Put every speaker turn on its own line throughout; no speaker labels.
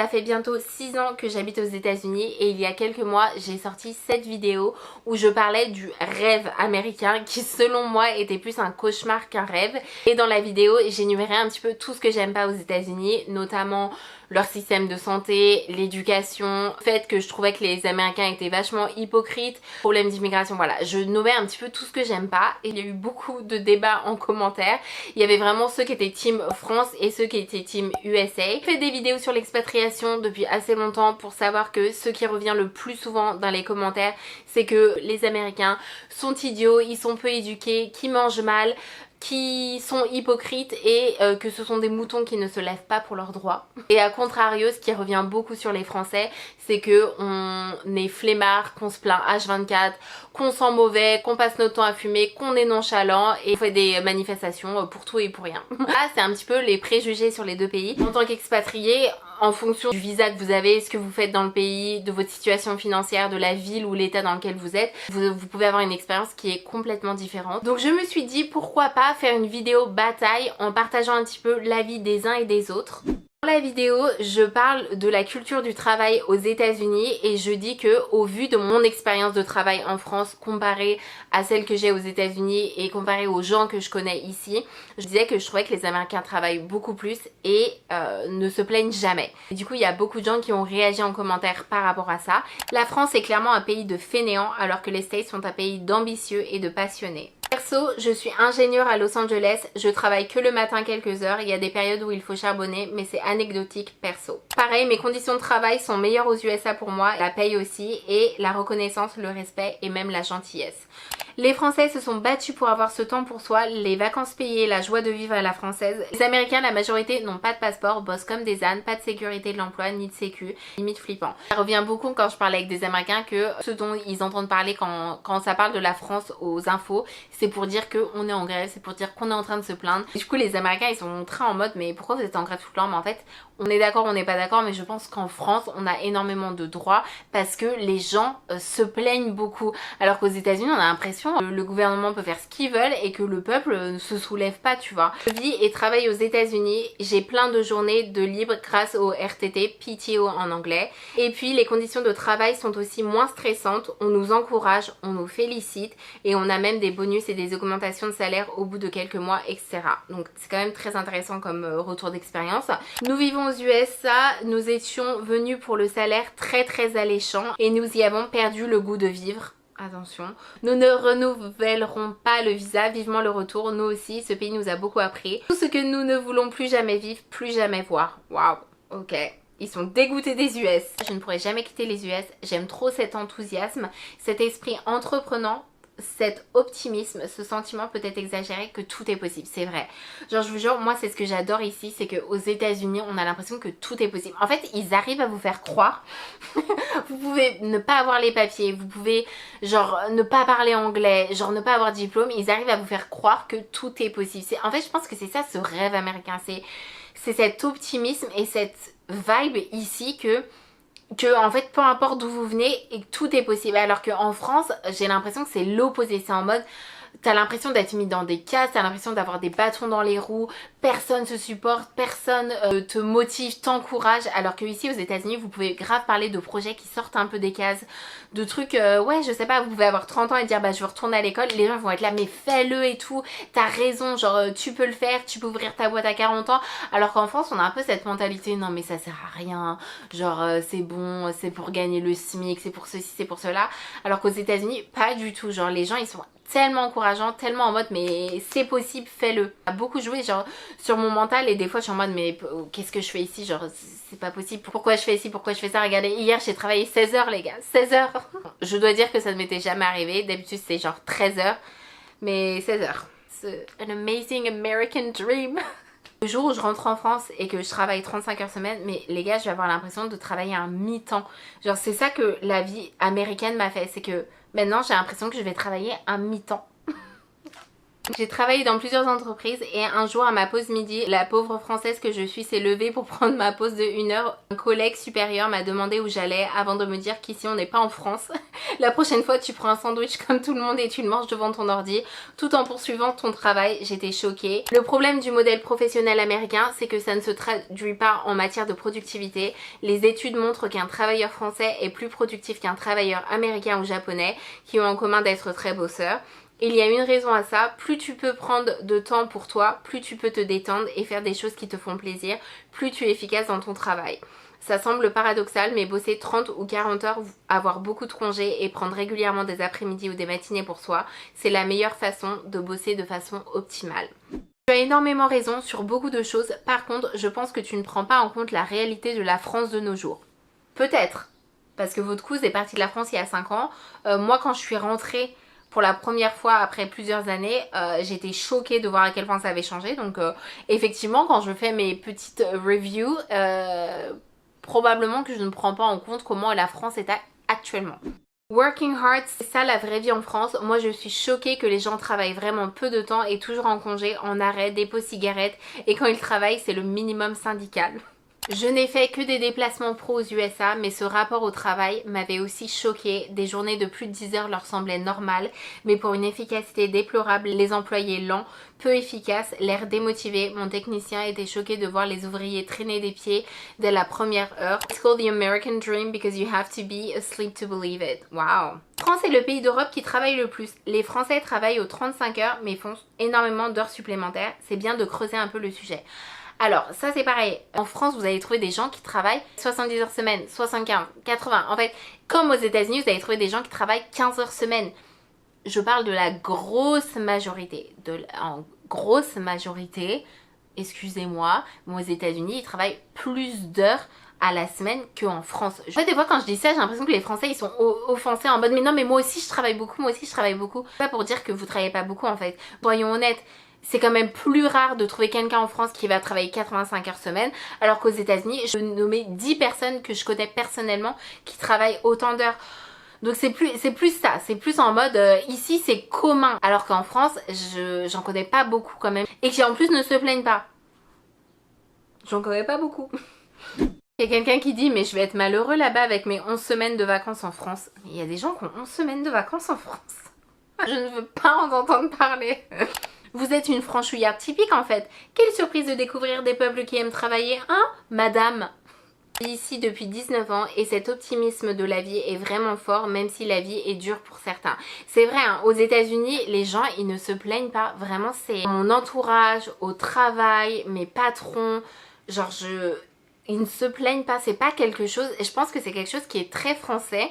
Ça fait bientôt 6 ans que j'habite aux États-Unis et il y a quelques mois j'ai sorti cette vidéo où je parlais du rêve américain qui selon moi était plus un cauchemar qu'un rêve. Et dans la vidéo j'énumérais un petit peu tout ce que j'aime pas aux États-Unis, notamment leur système de santé, l'éducation, le fait que je trouvais que les Américains étaient vachement hypocrites, problème d'immigration, voilà. Je nommais un petit peu tout ce que j'aime pas et il y a eu beaucoup de débats en commentaire. Il y avait vraiment ceux qui étaient team France et ceux qui étaient team USA. J'ai fait des vidéos sur l'expatriation depuis assez longtemps pour savoir que ce qui revient le plus souvent dans les commentaires, c'est que les Américains sont idiots, ils sont peu éduqués, qui mangent mal, qui sont hypocrites et que ce sont des moutons qui ne se lèvent pas pour leurs droits. Et à contrario, ce qui revient beaucoup sur les Français, c'est que on est flemmard, qu'on se plaint H24, qu'on sent mauvais, qu'on passe notre temps à fumer, qu'on est nonchalant et on fait des manifestations pour tout et pour rien. Là, c'est un petit peu les préjugés sur les deux pays. En tant qu'expatrié, en fonction du visa que vous avez, ce que vous faites dans le pays, de votre situation financière, de la ville ou l'état dans lequel vous êtes, vous pouvez avoir une expérience qui est complètement différente. Donc je me suis dit pourquoi pas faire une vidéo bataille en partageant un petit peu l'avis des uns et des autres. Dans la vidéo, je parle de la culture du travail aux États-Unis et je dis que au vu de mon expérience de travail en France comparée à celle que j'ai aux États-Unis et comparée aux gens que je connais ici, je disais que je trouvais que les Américains travaillent beaucoup plus et ne se plaignent jamais. Et du coup, il y a beaucoup de gens qui ont réagi en commentaire par rapport à ça. La France est clairement un pays de fainéants alors que les States sont un pays d'ambitieux et de passionnés. Perso, je suis ingénieure à Los Angeles, je travaille que le matin quelques heures, il y a des périodes où il faut charbonner, mais c'est anecdotique perso. Pareil, mes conditions de travail sont meilleures aux USA pour moi, la paye aussi, et la reconnaissance, le respect et même la gentillesse. Les Français se sont battus pour avoir ce temps pour soi, les vacances payées, la joie de vivre à la française. Les Américains, la majorité, n'ont pas de passeport, bossent comme des ânes, pas de sécurité de l'emploi, ni de sécu, limite flippant. Ça revient beaucoup quand je parle avec des Américains que ce dont ils entendent parler quand ça parle de la France aux infos, c'est pour dire qu'on est en grève, c'est pour dire qu'on est en train de se plaindre. Et du coup les Américains ils sont très en mode mais pourquoi vous êtes en grève tout le temps? Mais en fait on est d'accord, on n'est pas d'accord, mais je pense qu'en France on a énormément de droits parce que les gens se plaignent beaucoup. Alors qu'aux États-Unis on a l'impression que le gouvernement peut faire ce qu'il veut et que le peuple ne se soulève pas, tu vois. Je vis et travaille aux États-Unis, j'ai plein de journées de libre grâce au RTT, PTO en anglais. Et puis les conditions de travail sont aussi moins stressantes, on nous encourage, on nous félicite et on a même des bonus et des augmentations de salaire au bout de quelques mois, etc. Donc c'est quand même très intéressant comme retour d'expérience. Nous vivons aux USA, nous étions venus pour le salaire très alléchant et nous y avons perdu le goût de vivre. Attention, nous ne renouvellerons pas le visa, vivement le retour, nous aussi, ce pays nous a beaucoup appris. Tout ce que nous ne voulons plus jamais vivre, plus jamais voir. Waouh, ok. Ils sont dégoûtés des US. Je ne pourrais jamais quitter les US, j'aime trop cet enthousiasme, cet esprit entreprenant, cet optimisme, ce sentiment peut-être exagéré que tout est possible, c'est vrai. Genre je vous jure, moi c'est ce que j'adore ici, c'est qu'aux États-Unis on a l'impression que tout est possible. En fait ils arrivent à vous faire croire, vous pouvez ne pas avoir les papiers, vous pouvez genre ne pas parler anglais, genre ne pas avoir de diplôme, ils arrivent à vous faire croire que tout est possible. En fait je pense que c'est ça ce rêve américain, c'est cet optimisme et cette vibe ici que en fait peu importe d'où vous venez et que tout est possible, alors qu'en France j'ai l'impression que c'est l'opposé, c'est en mode t'as l'impression d'être mis dans des cases, t'as l'impression d'avoir des bâtons dans les roues, personne se supporte, personne te motive, t'encourage, alors que ici aux États-Unis vous pouvez grave parler de projets qui sortent un peu des cases, de trucs, ouais je sais pas, vous pouvez avoir 30 ans et dire bah je veux retourner à l'école, les gens vont être là mais fais-le et tout, t'as raison, genre tu peux le faire, tu peux ouvrir ta boîte à 40 ans, alors qu'en France on a un peu cette mentalité non mais ça sert à rien, genre c'est bon, c'est pour gagner le SMIC, c'est pour ceci, c'est pour cela, alors qu'aux États-Unis pas du tout, genre les gens ils sont tellement encourageant, tellement en mode mais c'est possible, fais-le. Ça a beaucoup joué genre sur mon mental et des fois je suis en mode mais qu'est-ce que je fais ici, genre c'est pas possible, pourquoi je fais ici, pourquoi je fais ça, regardez hier j'ai travaillé 16 heures les gars, 16 heures. Je dois dire que ça ne m'était jamais arrivé, d'habitude c'est genre 13 heures, mais 16 heures. C'est an amazing American dream. Le jour où je rentre en France et que je travaille 35 heures semaine, mais les gars je vais avoir l'impression de travailler un mi-temps. Genre c'est ça que la vie américaine m'a fait, c'est que maintenant j'ai l'impression que je vais travailler un mi-temps. J'ai travaillé dans plusieurs entreprises et un jour à ma pause midi, la pauvre française que je suis s'est levée pour prendre ma pause de 1 heure. Un collègue supérieur m'a demandé où j'allais avant de me dire qu'ici on n'est pas en France. La prochaine fois tu prends un sandwich comme tout le monde et tu le manges devant ton ordi tout en poursuivant ton travail. J'étais choquée. Le problème du modèle professionnel américain, c'est que ça ne se traduit pas en matière de productivité. Les études montrent qu'un travailleur français est plus productif qu'un travailleur américain ou japonais qui ont en commun d'être très bosseurs. Il y a une raison à ça, plus tu peux prendre de temps pour toi, plus tu peux te détendre et faire des choses qui te font plaisir, plus tu es efficace dans ton travail. Ça semble paradoxal, mais bosser 30 ou 40 heures, avoir beaucoup de congés et prendre régulièrement des après-midi ou des matinées pour soi, c'est la meilleure façon de bosser de façon optimale. Tu as énormément raison sur beaucoup de choses, par contre, je pense que tu ne prends pas en compte la réalité de la France de nos jours. Peut-être, parce que votre cousine est partie de la France il y a 5 ans. Moi, quand je suis rentrée pour la première fois après plusieurs années, j'étais choquée de voir à quel point ça avait changé. Donc effectivement, quand je fais mes petites reviews, probablement que je ne prends pas en compte comment la France est actuellement. Working hard, c'est ça la vraie vie en France. Moi je suis choquée que les gens travaillent vraiment peu de temps et toujours en congé, en arrêt, dépôt cigarette, et quand ils travaillent c'est le minimum syndical. Je n'ai fait que des déplacements pro aux USA, mais ce rapport au travail m'avait aussi choquée. Des journées de plus de 10 heures leur semblaient normales, mais pour une efficacité déplorable, les employés lents, peu efficaces, l'air démotivé. Mon technicien était choqué de voir les ouvriers traîner des pieds dès la première heure. It's called the American dream because you have to be asleep to believe it. Wow. France est le pays d'Europe qui travaille le plus. Les Français travaillent aux 35 heures, mais font énormément d'heures supplémentaires. C'est bien de creuser un peu le sujet. Alors ça c'est pareil, en France vous allez trouver des gens qui travaillent 70 heures semaine, 75, 80. En fait, comme aux États-Unis, vous allez trouver des gens qui travaillent 15 heures semaine. Je parle de la grosse majorité. En grosse majorité, excusez-moi, mais aux États-Unis ils travaillent plus d'heures à la semaine qu'en France. En fait, des fois quand je dis ça, j'ai l'impression que les Français ils sont offensés en mode mais non mais moi aussi je travaille beaucoup, moi aussi je travaille beaucoup. Pas pour dire que vous travaillez pas beaucoup en fait. Soyons honnêtes. C'est quand même plus rare de trouver quelqu'un en France qui va travailler 85 heures semaine, alors qu'aux États-Unis, je vais nommer 10 personnes que je connais personnellement qui travaillent autant d'heures. Donc c'est plus ça, c'est plus en mode ici c'est commun, alors qu'en France, j'en connais pas beaucoup quand même, et qui en plus ne se plaignent pas. J'en connais pas beaucoup. Il y a quelqu'un qui dit mais je vais être malheureux là-bas avec mes 11 semaines de vacances en France. Il y a des gens qui ont 11 semaines de vacances en France. Je ne veux pas en entendre parler. Vous êtes une franchouillarde typique en fait. Quelle surprise de découvrir des peuples qui aiment travailler, hein, madame? Je vis ici depuis 19 ans et cet optimisme de la vie est vraiment fort, même si la vie est dure pour certains. C'est vrai, hein, aux États-Unis, les gens ils ne se plaignent pas. Vraiment, c'est mon entourage, au travail, mes patrons, genre ils ne se plaignent pas. C'est pas quelque chose, et je pense que c'est quelque chose qui est très français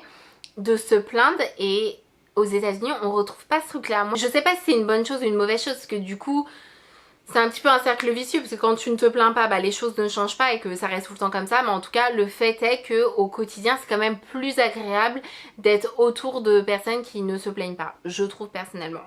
de se plaindre, et aux États-Unis on retrouve pas ce truc là. Moi, je sais pas si c'est une bonne chose ou une mauvaise chose, parce que du coup c'est un petit peu un cercle vicieux, parce que quand tu ne te plains pas, bah, les choses ne changent pas et que ça reste tout le temps comme ça. Mais en tout cas le fait est que au quotidien c'est quand même plus agréable d'être autour de personnes qui ne se plaignent pas, je trouve personnellement.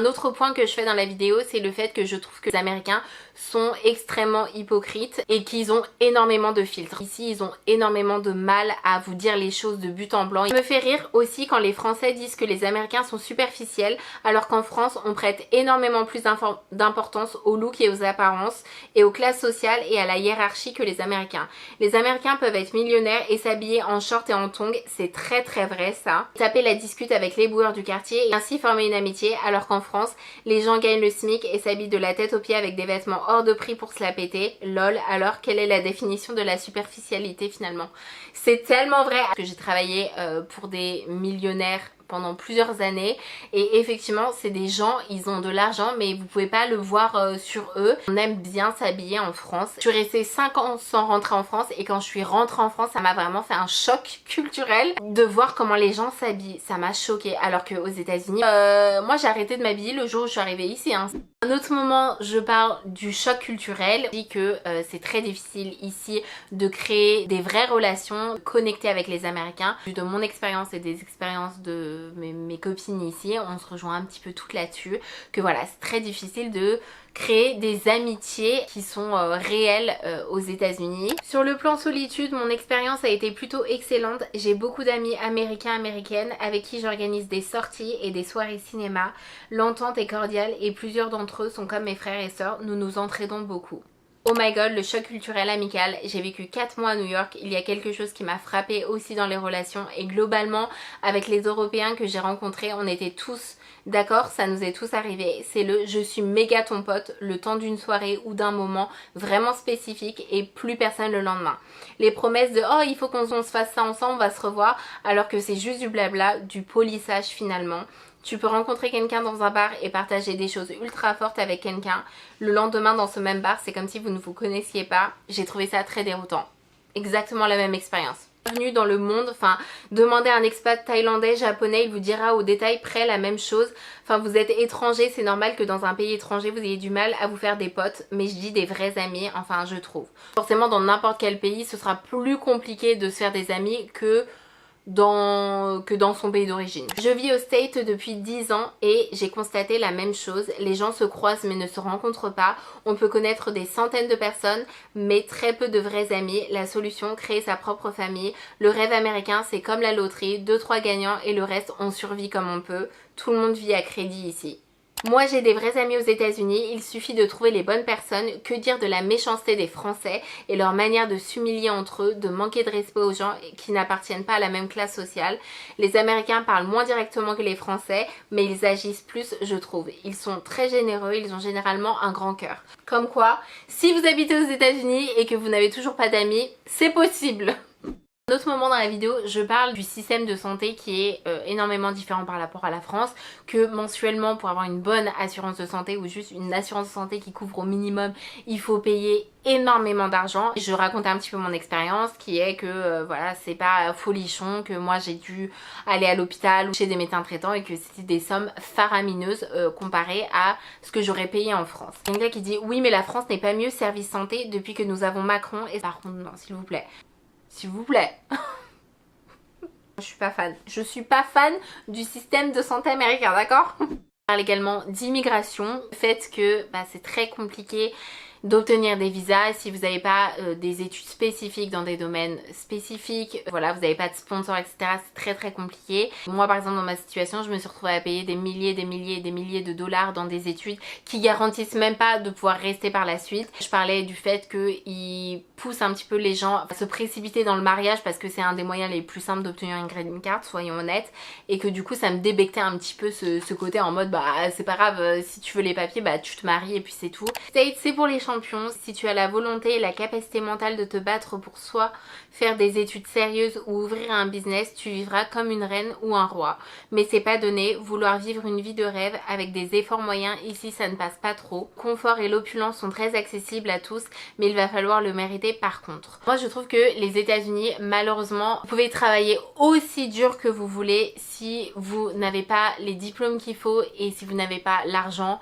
Un autre point que je fais dans la vidéo, c'est le fait que je trouve que les Américains sont extrêmement hypocrites et qu'ils ont énormément de filtres. Ici, ils ont énormément de mal à vous dire les choses de but en blanc. Il me fait rire aussi quand les Français disent que les Américains sont superficiels, alors qu'en France, on prête énormément plus d'importance au look et aux apparences et aux classes sociales et à la hiérarchie que les Américains. Les Américains peuvent être millionnaires et s'habiller en short et en tongs, c'est très vrai ça. Taper la discute avec les boueurs du quartier et ainsi former une amitié, alors qu'en France, les gens gagnent le SMIC et s'habillent de la tête aux pieds avec des vêtements hors de prix pour se la péter. Lol, alors quelle est la définition de la superficialité finalement? C'est tellement vrai que j'ai travaillé pour des millionnaires pendant plusieurs années et effectivement c'est des gens, ils ont de l'argent mais vous pouvez pas le voir sur eux. On aime bien s'habiller en France. Je suis restée 5 ans sans rentrer en France et quand je suis rentrée en France ça m'a vraiment fait un choc culturel de voir comment les gens s'habillent. Ça m'a choquée, alors qu'aux États-Unis moi j'ai arrêté de m'habiller le jour où je suis arrivée ici, hein. Un autre moment, je parle du choc culturel. Je dis que c'est très difficile ici de créer des vraies relations connectées avec les Américains. De mon expérience et des expériences de mes copines ici, on se rejoint un petit peu toutes là-dessus. Que voilà, c'est très difficile de créer des amitiés qui sont réelles aux États-Unis. Sur le plan solitude, mon expérience a été plutôt excellente. J'ai beaucoup d'amis américains, américaines avec qui j'organise des sorties et des soirées cinéma. L'entente est cordiale et plusieurs d'entre eux sont comme mes frères et sœurs. Nous nous entraidons beaucoup. Oh my god, le choc culturel amical. J'ai vécu 4 mois à New York. Il y a quelque chose qui m'a frappée aussi dans les relations et globalement avec les Européens que j'ai rencontrés, on était tous d'accord, ça nous est tous arrivé. C'est le je suis méga ton pote le temps d'une soirée ou d'un moment vraiment spécifique et plus personne le lendemain. Les promesses de oh il faut qu'on se fasse ça ensemble, on va se revoir, alors que c'est juste du blabla, du polissage finalement. Tu peux rencontrer quelqu'un dans un bar et partager des choses ultra fortes avec quelqu'un. Le lendemain dans ce même bar, c'est comme si vous ne vous connaissiez pas. J'ai trouvé ça très déroutant. Exactement la même expérience. Bienvenue dans le monde, enfin demandez à un expat thaïlandais, japonais, il vous dira au détail près la même chose. Enfin vous êtes étranger, c'est normal que dans un pays étranger vous ayez du mal à vous faire des potes, mais je dis des vrais amis, enfin je trouve. Forcément dans n'importe quel pays ce sera plus compliqué de se faire des amis que dans son pays d'origine. Je vis au States depuis 10 ans et j'ai constaté la même chose. Les gens se croisent mais ne se rencontrent pas. On peut connaître des centaines de personnes mais très peu de vrais amis. La solution, créer sa propre famille. Le rêve américain, c'est comme la loterie, 2-3 gagnants et le reste on survit comme on peut. Tout le monde vit à crédit ici. Moi j'ai des vrais amis aux États-Unis, il suffit de trouver les bonnes personnes. Que dire de la méchanceté des Français et leur manière de s'humilier entre eux, de manquer de respect aux gens qui n'appartiennent pas à la même classe sociale. Les Américains parlent moins directement que les Français, mais ils agissent plus je trouve. Ils sont très généreux, ils ont généralement un grand cœur. Comme quoi, si vous habitez aux États-Unis et que vous n'avez toujours pas d'amis, c'est possible. Un autre moment dans la vidéo, je parle du système de santé qui est énormément différent par rapport à la France, que mensuellement pour avoir une bonne assurance de santé ou juste une assurance de santé qui couvre au minimum, il faut payer énormément d'argent. Je raconte un petit peu mon expérience qui est que voilà, c'est pas folichon, que moi j'ai dû aller à l'hôpital ou chez des médecins traitants et que c'était des sommes faramineuses comparées à ce que j'aurais payé en France. Il y a quelqu'un qui dit oui mais la France n'est pas mieux service santé depuis que nous avons Macron et par contre non s'il vous plaît. S'il vous plaît. Je suis pas fan. Je suis pas fan du système de santé américain, d'accord? On parle également d'immigration. Le fait que c'est très compliqué d'obtenir des visas si vous n'avez pas des études spécifiques dans des domaines spécifiques, voilà, vous n'avez pas de sponsor, etc. C'est très compliqué. Moi par exemple dans ma situation, je me suis retrouvée à payer des milliers de dollars dans des études qui garantissent même pas de pouvoir rester par la suite. Je parlais du fait qu'ils poussent un petit peu les gens à se précipiter dans le mariage parce que c'est un des moyens les plus simples d'obtenir une green card, soyons honnêtes, et que du coup ça me débectait un petit peu ce côté en mode c'est pas grave, si tu veux les papiers tu te maries et puis c'est tout. C'est pour les champions. Si tu as la volonté et la capacité mentale de te battre pour soi, faire des études sérieuses ou ouvrir un business, tu vivras comme une reine ou un roi. Mais c'est pas donné, vouloir vivre une vie de rêve avec des efforts moyens, ici ça ne passe pas trop. Confort et l'opulence sont très accessibles à tous, mais il va falloir le mériter par contre. Moi je trouve que les États-Unis, malheureusement, vous pouvez travailler aussi dur que vous voulez si vous n'avez pas les diplômes qu'il faut et si vous n'avez pas l'argent.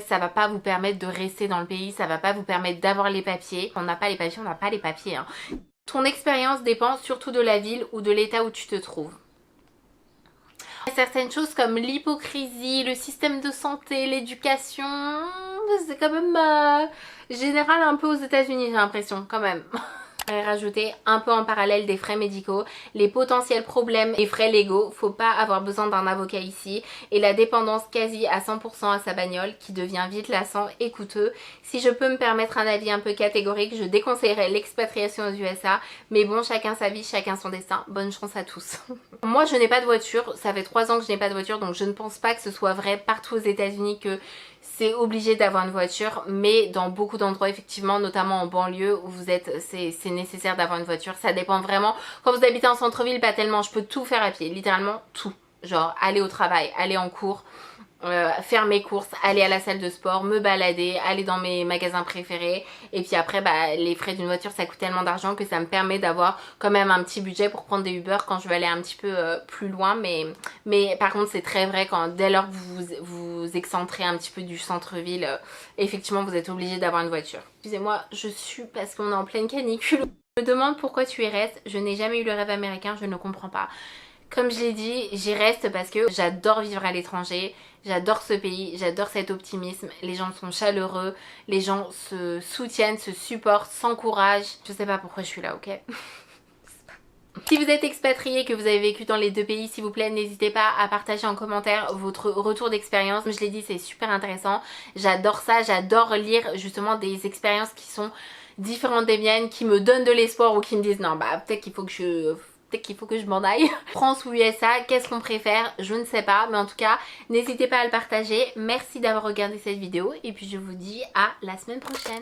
Ça va pas vous permettre de rester dans le pays, ça va pas vous permettre d'avoir les papiers. On n'a pas les papiers, on n'a pas les papiers. Hein. Ton expérience dépend surtout de la ville ou de l'état où tu te trouves. Certaines choses comme l'hypocrisie, le système de santé, l'éducation, c'est quand même général un peu aux États-Unis, j'ai l'impression quand même. Rajouter un peu en parallèle des frais médicaux, les potentiels problèmes et frais légaux, faut pas avoir besoin d'un avocat ici, et la dépendance quasi à 100% à sa bagnole qui devient vite lassant et coûteux. Si je peux me permettre un avis un peu catégorique, je déconseillerais l'expatriation aux USA, mais bon, chacun sa vie, chacun son destin, bonne chance à tous. Moi je n'ai pas de voiture, ça fait 3 ans que je n'ai pas de voiture, donc je ne pense pas que ce soit vrai partout aux États-Unis que c'est obligé d'avoir une voiture, mais dans beaucoup d'endroits effectivement, notamment en banlieue où vous êtes, c'est nécessaire d'avoir une voiture. Ça dépend vraiment. Quand vous habitez en centre-ville, pas tellement, je peux tout faire à pied, littéralement tout. Genre aller au travail, aller en cours, faire mes courses, aller à la salle de sport, me balader, aller dans mes magasins préférés, et puis après les frais d'une voiture ça coûte tellement d'argent que ça me permet d'avoir quand même un petit budget pour prendre des Uber quand je veux aller un petit peu plus loin, mais par contre c'est très vrai dès lors que vous excentrez un petit peu du centre-ville, effectivement vous êtes obligé d'avoir une voiture. Excusez-moi, je suis parce qu'on est en pleine canicule. Je me demande pourquoi tu y restes, je n'ai jamais eu le rêve américain, je ne comprends pas. Comme je l'ai dit, j'y reste parce que j'adore vivre à l'étranger, j'adore ce pays, j'adore cet optimisme, les gens sont chaleureux, les gens se soutiennent, se supportent, s'encouragent. Je sais pas pourquoi je suis là, ok? Si vous êtes expatrié, que vous avez vécu dans les deux pays, s'il vous plaît, n'hésitez pas à partager en commentaire votre retour d'expérience. Comme je l'ai dit, c'est super intéressant. J'adore ça, j'adore lire justement des expériences qui sont différentes des miennes, qui me donnent de l'espoir ou qui me disent non, bah peut-être qu'il faut que je m'en aille. France ou USA, qu'est-ce qu'on préfère? Je ne sais pas, mais en tout cas, n'hésitez pas à le partager. Merci d'avoir regardé cette vidéo et puis je vous dis à la semaine prochaine.